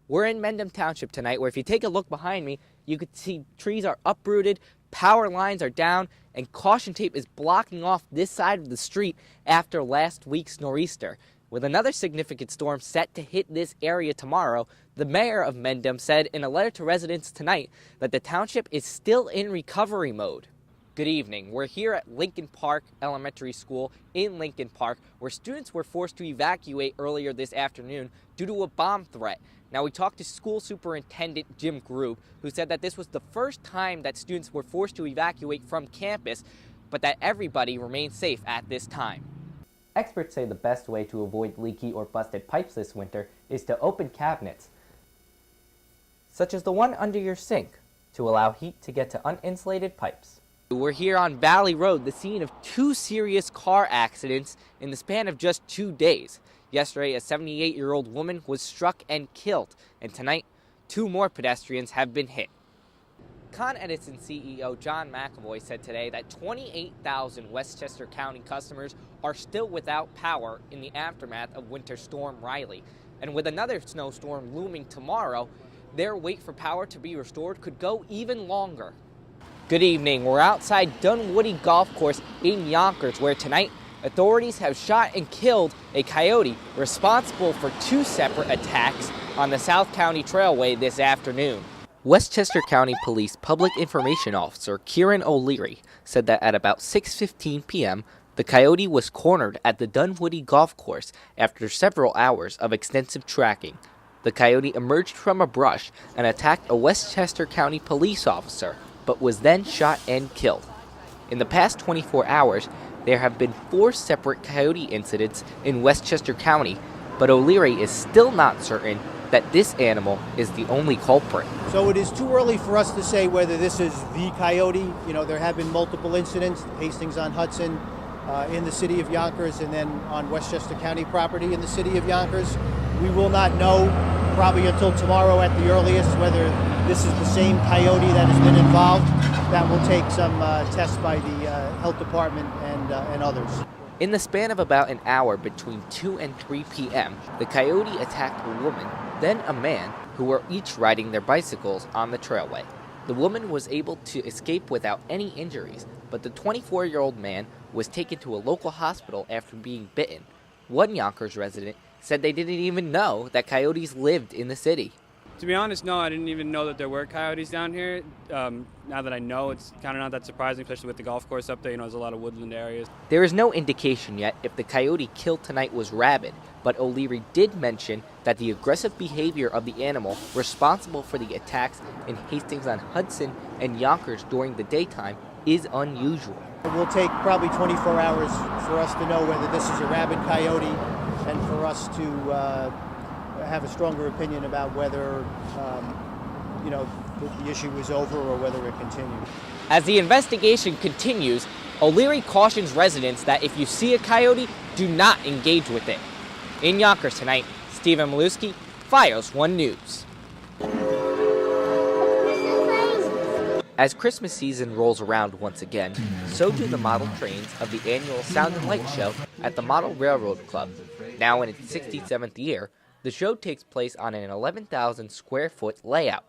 We're in Mendham Township tonight, where if you take a look behind me, you could see trees are uprooted, power lines are down, and caution tape is blocking off this side of the street after last week's nor'easter. With another significant storm set to hit this area tomorrow, the mayor of Mendham said in a letter to residents tonight that the township is still in recovery mode. Good evening. We're here at Lincoln Park Elementary School in Lincoln Park, where students were forced to evacuate earlier this afternoon due to a bomb threat. Now, we talked to School Superintendent Jim Grube, who said that this was the first time that students were forced to evacuate from campus, but that everybody remains safe at this time. Experts say the best way to avoid leaky or busted pipes this winter is to open cabinets, such as the one under your sink, to allow heat to get to uninsulated pipes. We're here on Valley Road, the scene of two serious car accidents in the span of just 2 days. Yesterday, a 78-year-old woman was struck and killed, and tonight, 2 more pedestrians have been hit. Con Edison CEO John McAvoy said today that 28,000 Westchester County customers are still without power in the aftermath of Winter Storm Riley. And with another snowstorm looming tomorrow, their wait for power to be restored could go even longer. Good evening. We're outside Dunwoody Golf Course in Yonkers, where tonight authorities have shot and killed a coyote responsible for 2 separate attacks on the South County Trailway this afternoon. Westchester County Police Public Information Officer Kieran O'Leary said that at about 6:15 p.m., the coyote was cornered at the Dunwoody Golf Course after several hours of extensive tracking. The coyote emerged from a brush and attacked a Westchester County police officer, but was then shot and killed. In the past 24 hours, there have been 4 separate coyote incidents in Westchester County, but O'Leary is still not certain that this animal is the only culprit. So it is too early for us to say whether this is the coyote. You know, there have been multiple incidents, Hastings-on-Hudson, in the city of Yonkers, and then on Westchester County property in the city of Yonkers. We will not know probably until tomorrow at the earliest whether this is the same coyote that has been involved. That will take some tests by the health department and others. In the span of about an hour between 2 and 3 p.m., the coyote attacked a woman, then a man, who were each riding their bicycles on the trailway. The woman was able to escape without any injuries, but the 24-year-old man was taken to a local hospital after being bitten. One Yonkers resident said they didn't even know that coyotes lived in the city. To be honest, no, I didn't even know that there were coyotes down here. Now that I know, it's kind of not that surprising, especially with the golf course up there. You know, there's a lot of woodland areas. There is no indication yet if the coyote killed tonight was rabid, but O'Leary did mention that the aggressive behavior of the animal responsible for the attacks in Hastings-on-Hudson and Yonkers during the daytime is unusual. It will take probably 24 hours for us to know whether this is a rabid coyote and for us to have a stronger opinion about whether the issue is over or whether it continues. As the investigation continues, O'Leary cautions residents that if you see a coyote, do not engage with it. In Yonkers tonight, Stephen Milewski, FiOS 1 News. As Christmas season rolls around once again, so do the model trains of the annual Sound and Light Show at the Model Railroad Club. Now in its 67th year, the show takes place on an 11,000 square foot layout.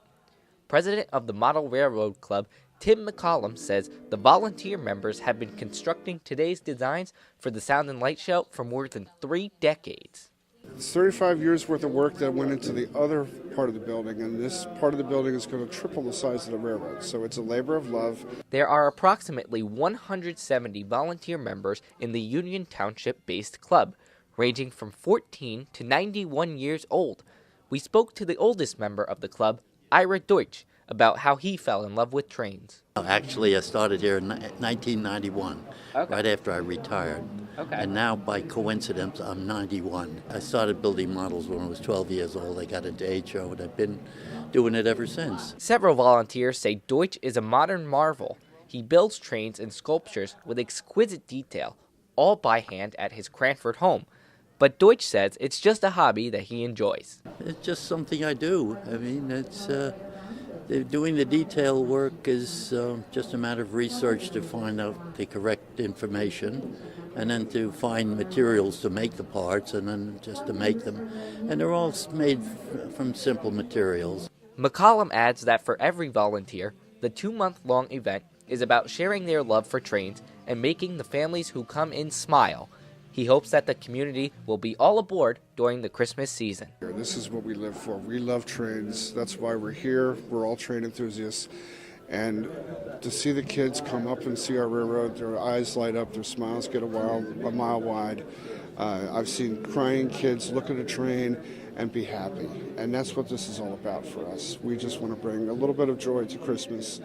President of the Model Railroad Club, Tim McCollum, says the volunteer members have been constructing today's designs for the Sound and Light Show for more than 3 decades. It's 35 years worth of work that went into the other part of the building, and this part of the building is going to triple the size of the railroad, so it's a labor of love. There are approximately 170 volunteer members in the Union Township-based club, ranging from 14 to 91 years old. We spoke to the oldest member of the club, Ira Deutsch, about how he fell in love with trains. Actually, I started here in 1991, right after I retired. And now, by coincidence, I'm 91. I started building models when I was 12 years old. I got into HO, and I've been doing it ever since. Several volunteers say Deutsch is a modern marvel. He builds trains and sculptures with exquisite detail, all by hand at his Cranford home. But Deutsch says it's just a hobby that he enjoys. It's just something I do. I mean, it's doing the detail work is just a matter of research to find out the correct information and then to find materials to make the parts, and then just to make them. And they're all made from simple materials. McCollum adds that for every volunteer, the 2-month-long event is about sharing their love for trains and making the families who come in smile. He hopes that the community will be all aboard during the Christmas season. This is what we live for. We love trains. That's why we're here. We're all train enthusiasts. And to see the kids come up and see our railroad, their eyes light up, their smiles get a mile wide. I've seen crying kids look at a train and be happy. And that's what this is all about for us. We just want to bring a little bit of joy to Christmas.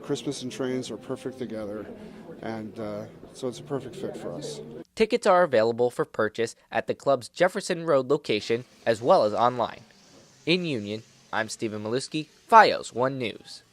Christmas and trains are perfect together. And so it's a perfect fit for us. Tickets are available for purchase at the club's Jefferson Road location as well as online. In Union, I'm Stephen Milewski, FiOS 1 News.